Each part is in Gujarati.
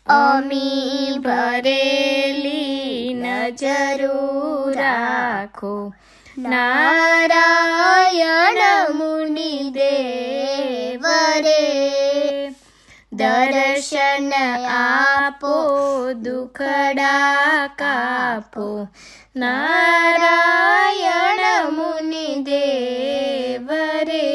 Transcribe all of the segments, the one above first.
અમી ભરેલી નજરું રાખો. નારાયણ મુનિ દેવ રે, દર્શન આપો દુખડા કાપો. નારાયણ મુનિ દેવ રે,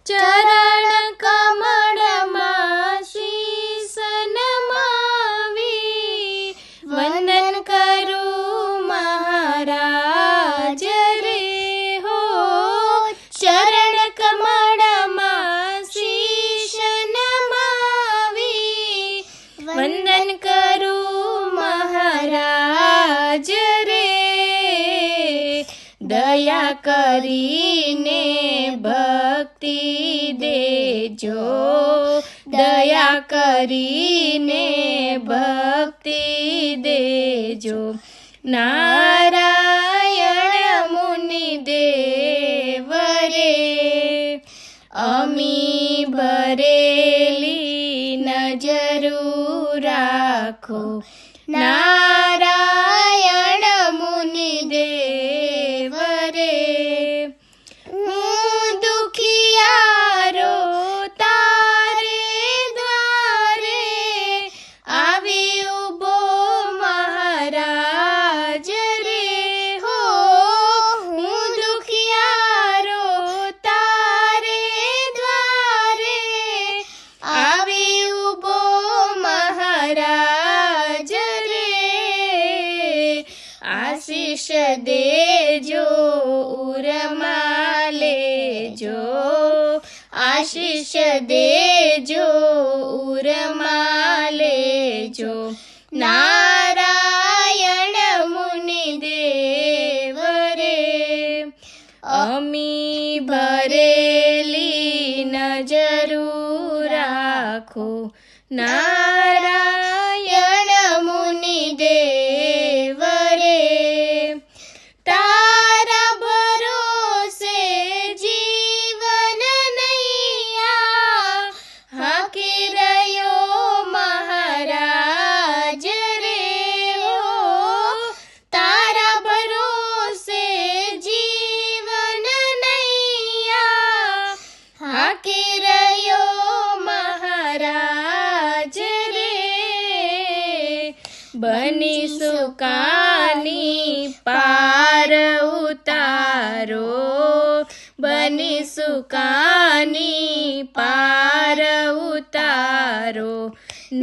ચરણ કમળમાં શીશ નમાવી વંદન કરું મહારાજ રે હો. ચરણ કમળમાં શીશ નમાવી વંદન કરું મહારાજ રે. દયા કરીને ભક્તિ દેજો, દયા કરીને ભક્તિ દેજો. નારાયણ મુનિ દેવ રે, અમી ભરેલી નજરું રાખો. નારાયણ મુનિ દેવ રે, હું દુખિયારો તારે દ્વારે આવી ઉભો મહારાજ રે હો. હું દુખિયારો તારે દ્વારે આવી ઉભો મહારાજ રે. આશીષ દેજો ઉરમાં લેજો, આશીષ દેજો ઉરમાં લેજો. નારાયણ મુનિ દેવ રે, અમી ભરેલી નજરું રાખો. નારાયણ મુનિ દેવ રે, તારા ભરોસે જીવન નૈયા હાકી રહ્યો મહારાજ રે હો. તારા ભરોસે જીવન નૈયા હાકી રહ્યો મહારાજ રે. બની સુકાની પાર ઉતારો, બની સુકાની પાર ઉતારો.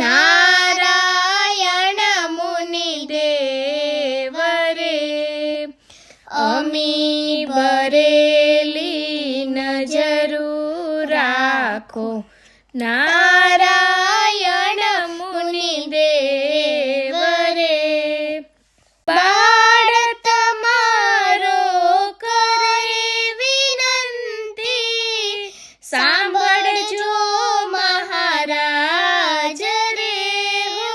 નારાયણ મુનિ દેવ રે, અમી ભરેલી નજરું રાખો. નારાયણ મુનિ દેવ રે, બાળ તમારો કરે વિનંતી સાંભળજો મહારાજ રે હો.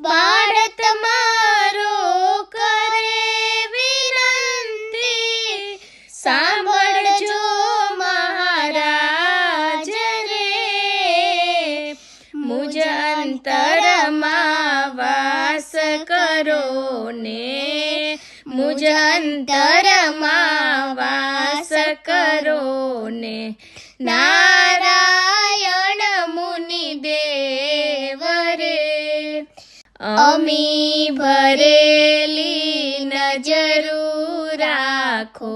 બાળ તમારો કરે વિનંતી સાંભળજો મહારાજ રે. મુજ અંતરમાં વાસ કરો ને, મુજ અંતરમાં વાસ કરો ને. નારાયણ મુનિ દેવ રે, અમી ભરેલી નજરું રાખો.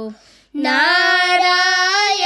નારાયણ